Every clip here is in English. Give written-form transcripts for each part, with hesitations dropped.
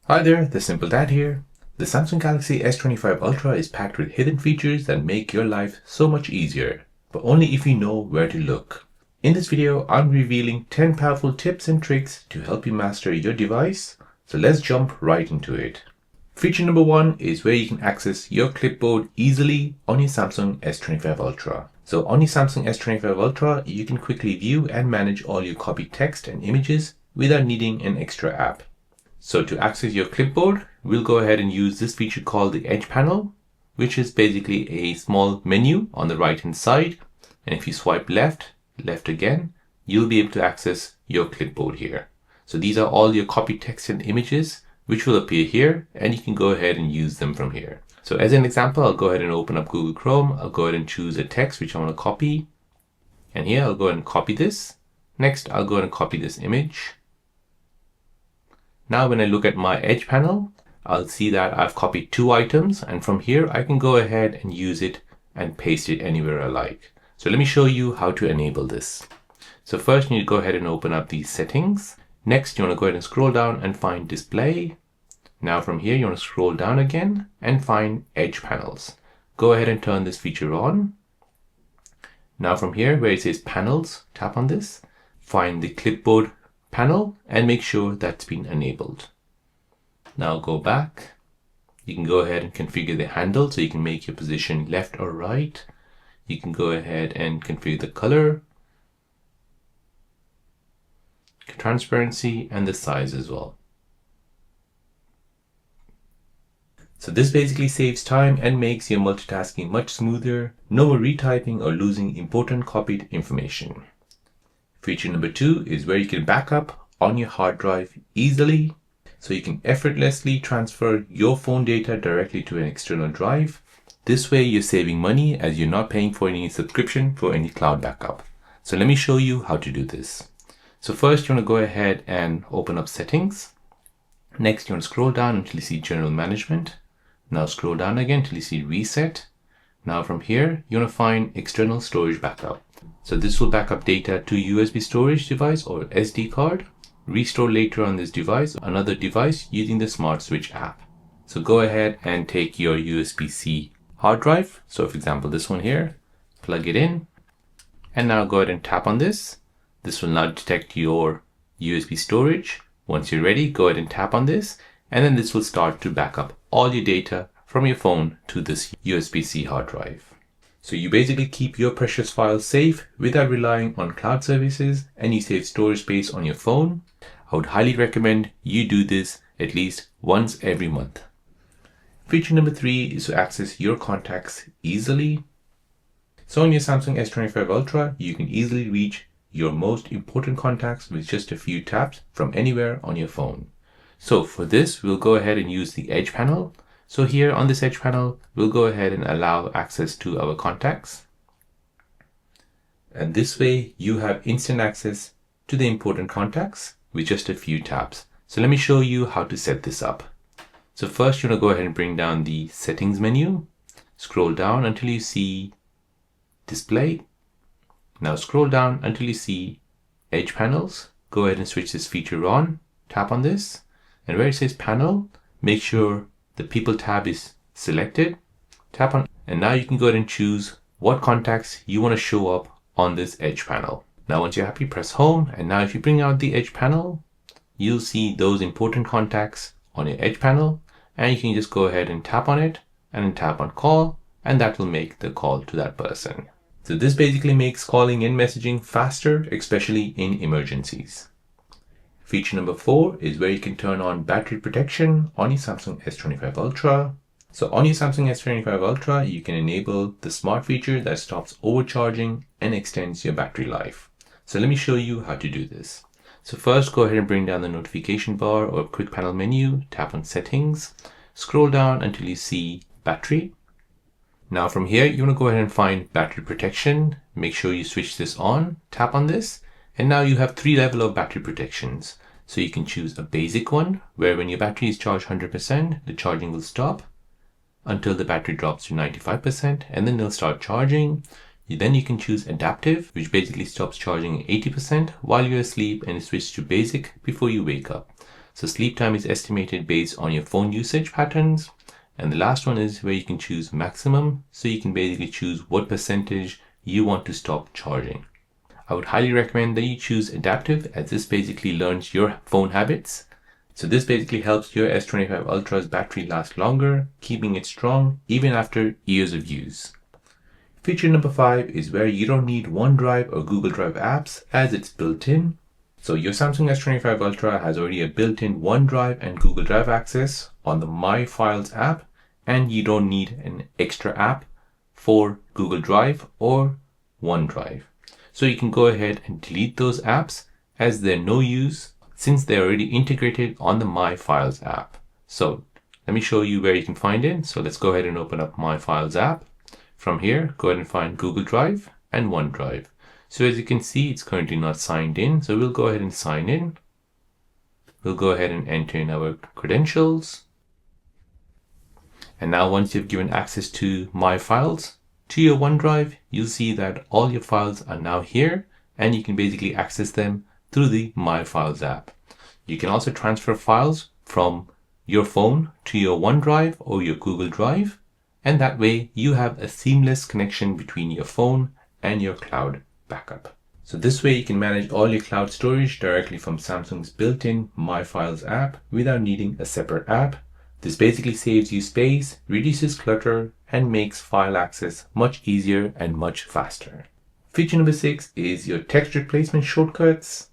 Hi there, the Simple Dad here. The Samsung Galaxy S25 Ultra is packed with hidden features that make your life so much easier, but only if you know where to look. In this video, I'm revealing 10 powerful tips and tricks to help you master your device, so let's jump right into it. Feature number 1 is where you can access your clipboard easily on your Samsung S25 Ultra. So on your Samsung S25 Ultra, you can quickly view and manage all your copied text and images without needing an extra app. So to access your clipboard, we'll go ahead and use this feature called the Edge panel, which is basically a small menu on the right hand side. And if you swipe left again, you'll be able to access your clipboard here. So these are all your copied text and images, which will appear here, and you can go ahead and use them from here. So as an example, I'll go ahead and open up Google Chrome. I'll go ahead and choose a text which I want to copy. And here I'll go ahead and copy this. Next, I'll go ahead and copy this image. Now when I look at my Edge panel, I'll see that I've copied 2 items, and from here I can go ahead and use it and paste it anywhere I like. So let me show you how to enable this. So first you need to go ahead and open up these settings. Next you want to go ahead and scroll down and find display. Now from here you want to scroll down again and find Edge panels. Go ahead and turn this feature on. Now from here where it says panels, tap on this, find the clipboard panel and make sure that's been enabled. Now go back. You can go ahead and configure the handle so you can make your position left or right. You can go ahead and configure the color, transparency, and the size as well. So this basically saves time and makes your multitasking much smoother. No more retyping or losing important copied information. Feature number 2 is where you can back up on your hard drive easily, so you can effortlessly transfer your phone data directly to an external drive. This way you're saving money as you're not paying for any subscription for any cloud backup. So let me show you how to do this. So first you want to go ahead and open up settings. Next you want to scroll down until you see general management. Now scroll down again until you see reset. Now from here you want to find external storage backup. So this will back up data to USB storage device or SD card, restore later on this device, another device using the Smart Switch app. So go ahead and take your USB-C hard drive. So for example, this one here, plug it in, and now go ahead and tap on this. This will now detect your USB storage. Once you're ready, go ahead and tap on this, and then this will start to back up all your data from your phone to this USB-C hard drive. So you basically keep your precious files safe without relying on cloud services, and you save storage space on your phone. I would highly recommend you do this at least once every month. Feature number 3 is to access your contacts easily. So on your Samsung S25 Ultra, you can easily reach your most important contacts with just a few taps from anywhere on your phone. So for this, we'll go ahead and use the Edge panel. So here on this Edge panel, we'll go ahead and allow access to our contacts. And this way you have instant access to the important contacts with just a few taps. So let me show you how to set this up. So first you want to go ahead and bring down the settings menu. Scroll down until you see display. Now scroll down until you see Edge panels. Go ahead and switch this feature on. Tap on this. And where it says panel, make sure the People tab is selected. Tap on, and now you can go ahead and choose what contacts you want to show up on this Edge panel. Now once you're happy, press home, and now if you bring out the Edge panel, you'll see those important contacts on your Edge panel, and you can just go ahead and tap on it and then tap on call, and that will make the call to that person. So this basically makes calling and messaging faster, especially in emergencies. Feature number 4 is where you can turn on battery protection on your Samsung S25 Ultra. So on your Samsung S25 Ultra, you can enable the smart feature that stops overcharging and extends your battery life. So let me show you how to do this. So first go ahead and bring down the notification bar or quick panel menu, tap on settings, scroll down until you see battery. Now from here, you want to go ahead and find battery protection. Make sure you switch this on, tap on this. And now you have 3 levels of battery protections. So you can choose a basic one, where when your battery is charged 100%, the charging will stop until the battery drops to 95%, and then it'll start charging. Then you can choose adaptive, which basically stops charging at 80% while you're asleep and switch to basic before you wake up. So sleep time is estimated based on your phone usage patterns. And the last one is where you can choose maximum. So you can basically choose what percentage you want to stop charging. I would highly recommend that you choose adaptive, as this basically learns your phone habits. So this basically helps your S25 Ultra's battery last longer, keeping it strong even after years of use. Feature number 5 is where you don't need OneDrive or Google Drive apps, as it's built in. So your Samsung S25 Ultra has already a built-in OneDrive and Google Drive access on the My Files app, and you don't need an extra app for Google Drive or OneDrive. So you can go ahead and delete those apps as they're no use, since they're already integrated on the My Files app. So let me show you where you can find it. So let's go ahead and open up My Files app. From here, go ahead and find Google Drive and OneDrive. So as you can see, it's currently not signed in. So we'll go ahead and sign in. We'll go ahead and enter in our credentials. And now once you've given access to My Files to your OneDrive, you'll see that all your files are now here, and you can basically access them through the My Files app. You can also transfer files from your phone to your OneDrive or your Google Drive, and that way you have a seamless connection between your phone and your cloud backup. So this way you can manage all your cloud storage directly from Samsung's built-in My Files app without needing a separate app. This basically saves you space, reduces clutter, and makes file access much easier and much faster. Feature number 6 is your text replacement shortcuts.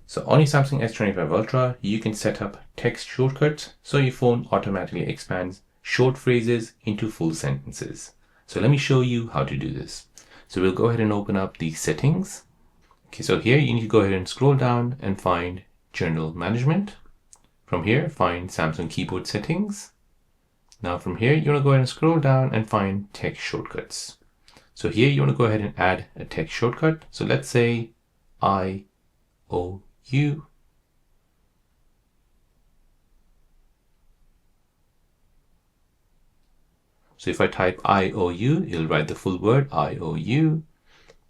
So on your Samsung S25 Ultra, you can set up text shortcuts so your phone automatically expands short phrases into full sentences. So let me show you how to do this. So we'll go ahead and open up the settings. Okay, so here you need to go ahead and scroll down and find General Management. From here, find Samsung Keyboard Settings. Now from here, you want to go ahead and scroll down and find Text Shortcuts. So here you want to go ahead and add a text shortcut. So let's say IOU. So if I type IOU, it'll write the full word IOU.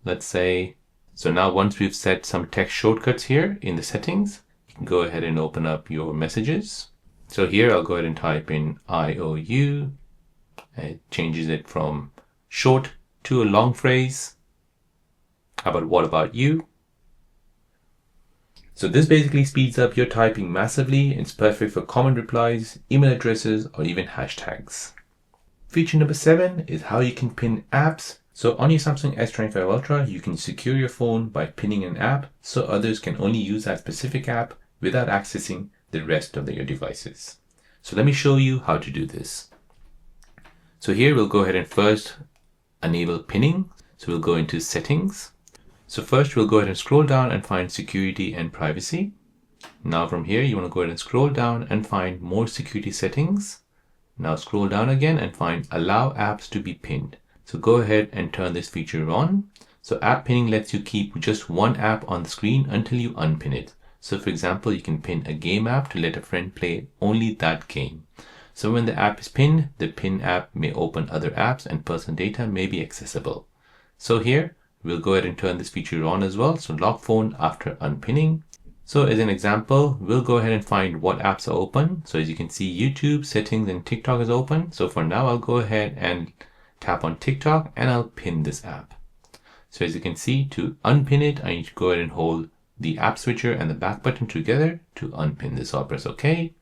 Let's say, so now once we've set some text shortcuts here in the settings, you can go ahead and open up your messages. So here I'll go ahead and type in IOU. It changes it from short to a long phrase. How about what about you? So this basically speeds up your typing massively. It's perfect for common replies, email addresses, or even hashtags. Feature number 7 is how you can pin apps. So on your Samsung S25 Ultra, you can secure your phone by pinning an app so others can only use that specific app without accessing the rest of your devices. So let me show you how to do this. So here we'll go ahead and first enable pinning. So we'll go into settings. So first we'll go ahead and scroll down and find security and privacy. Now from here, you want to go ahead and scroll down and find more security settings. Now scroll down again and find allow apps to be pinned. So go ahead and turn this feature on. So app pinning lets you keep just one app on the screen until you unpin it. So for example, you can pin a game app to let a friend play only that game. So when the app is pinned, the pin app may open other apps and personal data may be accessible. So here, we'll go ahead and turn this feature on as well. So lock phone after unpinning. So as an example, we'll go ahead and find what apps are open. So as you can see, YouTube, settings, and TikTok is open. So for now, I'll go ahead and tap on TikTok and I'll pin this app. So as you can see, to unpin it, I need to go ahead and hold the app switcher and the back button together to unpin this. So I'll press OK.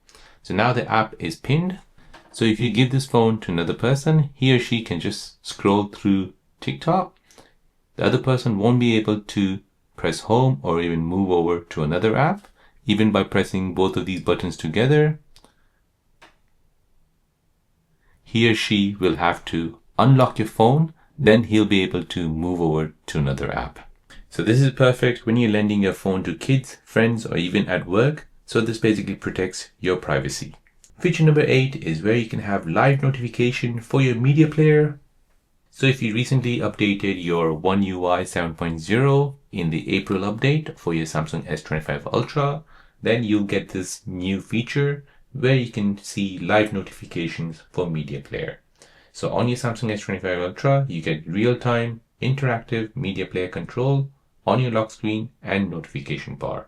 So now the app is pinned. So if you give this phone to another person, he or she can just scroll through TikTok. The other person won't be able to press home or even move over to another app, even by pressing both of these buttons together. He or she will have to unlock your phone, then he'll be able to move over to another app. So this is perfect when you're lending your phone to kids, friends, or even at work. So this basically protects your privacy. Feature number 8 is where you can have live notification for your media player. So if you recently updated your One UI 7.0 in the April update for your Samsung S25 Ultra, then you'll get this new feature where you can see live notifications for media player. So on your Samsung S25 Ultra, you get real-time interactive media player control on your lock screen and notification bar.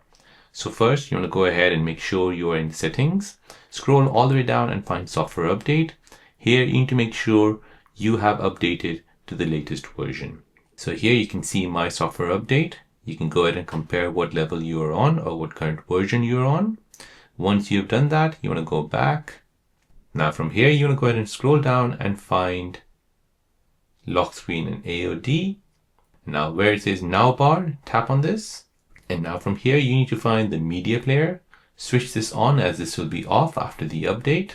So first, you want to go ahead and make sure you are in settings. Scroll all the way down and find software update. Here, you need to make sure you have updated to the latest version. So here you can see my software update. You can go ahead and compare what level you are on or what current version you're on. Once you've done that, you want to go back. Now from here, you want to go ahead and scroll down and find lock screen and AOD. Now where it says now bar, tap on this. And now from here, you need to find the media player. Switch this on as this will be off after the update.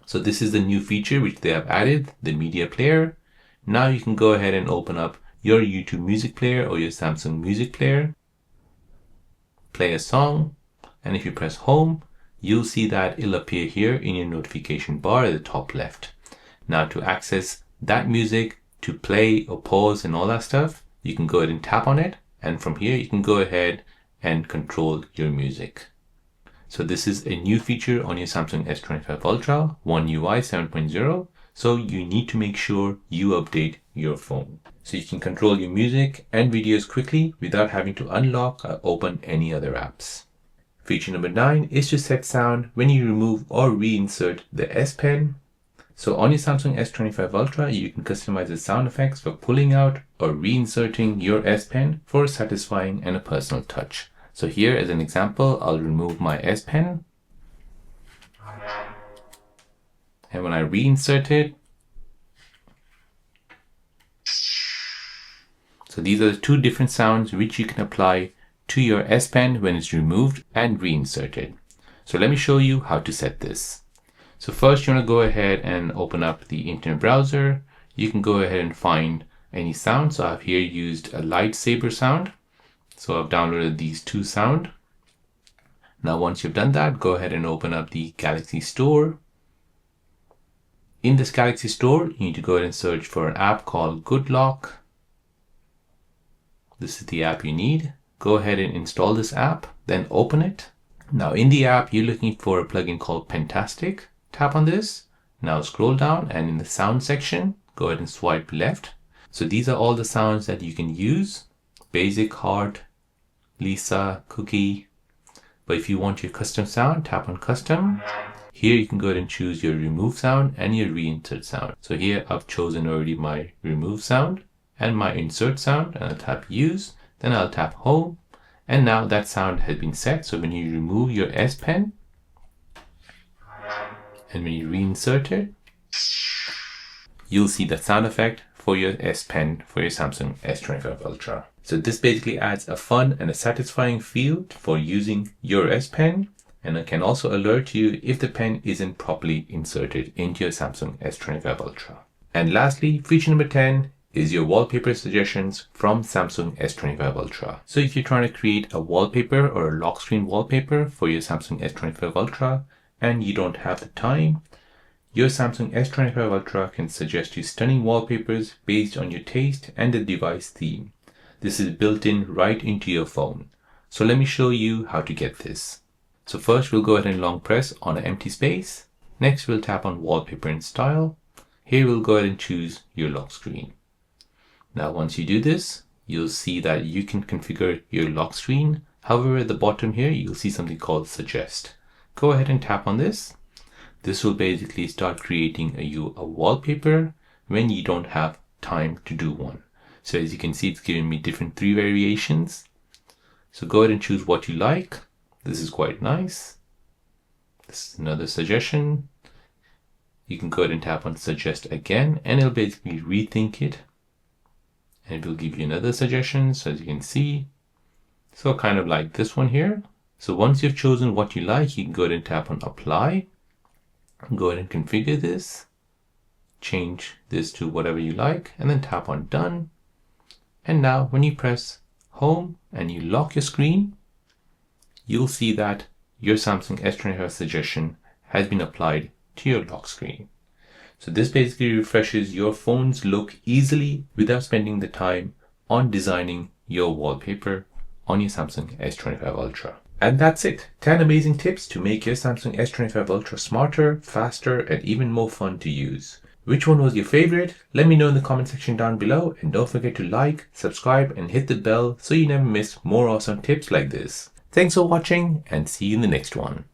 So this is the new feature which they have added, the media player. Now you can go ahead and open up your YouTube music player or your Samsung music player. Play a song. And if you press home, you'll see that it'll appear here in your notification bar at the top left. Now to access that music, to play or pause and all that stuff, you can go ahead and tap on it. And from here, you can go ahead and control your music. So this is a new feature on your Samsung S25 Ultra, One UI 7.0. So you need to make sure you update your phone. So you can control your music and videos quickly without having to unlock or open any other apps. Feature number 9 is to set sound when you remove or reinsert the S Pen. So on your Samsung S25 Ultra, you can customize the sound effects for pulling out or reinserting your S Pen for a satisfying and a personal touch. So here as an example, I'll remove my S Pen. And when I reinsert it, so these are the two different sounds which you can apply to your S Pen when it's removed and reinserted. So let me show you how to set this. So first you want to go ahead and open up the internet browser. You can go ahead and find any sound. So I've here used a lightsaber sound. So I've downloaded these two sounds. Now once you've done that, go ahead and open up the Galaxy Store. In this Galaxy Store, you need to go ahead and search for an app called Good Lock. This is the app you need. Go ahead and install this app, then open it. Now in the app, you're looking for a plugin called Pentastic. Tap on this. Now scroll down and in the sound section, go ahead and swipe left. So these are all the sounds that you can use. Basic, Heart, Lisa, Cookie. But if you want your custom sound, tap on Custom. Here you can go ahead and choose your remove sound and your reinsert sound. So here I've chosen already my remove sound and my insert sound, and I'll tap Use. Then I'll tap Home, and now that sound has been set. So when you remove your S Pen and when you reinsert it, you'll see that sound effect for your S Pen for your Samsung S25 Ultra. So this basically adds a fun and a satisfying feel for using your S Pen, and it can also alert you if the pen isn't properly inserted into your Samsung S25 Ultra. And lastly, feature number 10 is your wallpaper suggestions from Samsung S25 Ultra. So if you're trying to create a wallpaper or a lock screen wallpaper for your Samsung S25 Ultra and you don't have the time, your Samsung S25 Ultra can suggest you stunning wallpapers based on your taste and the device theme. This is built in right into your phone. So let me show you how to get this. So first we'll go ahead and long press on an empty space. Next we'll tap on wallpaper and style. Here we'll go ahead and choose your lock screen. Now once you do this, you'll see that you can configure your lock screen. However, at the bottom here, you'll see something called Suggest. Go ahead and tap on this. This will basically start creating a wallpaper when you don't have time to do one. So as you can see, it's giving me different 3 variations. So go ahead and choose what you like. This is quite nice. This is another suggestion. You can go ahead and tap on Suggest again, and it'll basically rethink it. And it will give you another suggestion, so as you can see. So kind of like this one here. So once you've chosen what you like, you can go ahead and tap on Apply. Go ahead and configure this. Change this to whatever you like, and then tap on Done. And now when you press Home and you lock your screen, you'll see that your Samsung S25 suggestion has been applied to your lock screen. So this basically refreshes your phone's look easily without spending the time on designing your wallpaper on your Samsung S25 Ultra. And that's it. 10 amazing tips to make your Samsung S25 Ultra smarter, faster, and even more fun to use. Which one was your favorite? Let me know in the comment section down below, and don't forget to like, subscribe, and hit the bell so you never miss more awesome tips like this. Thanks for watching and see you in the next one.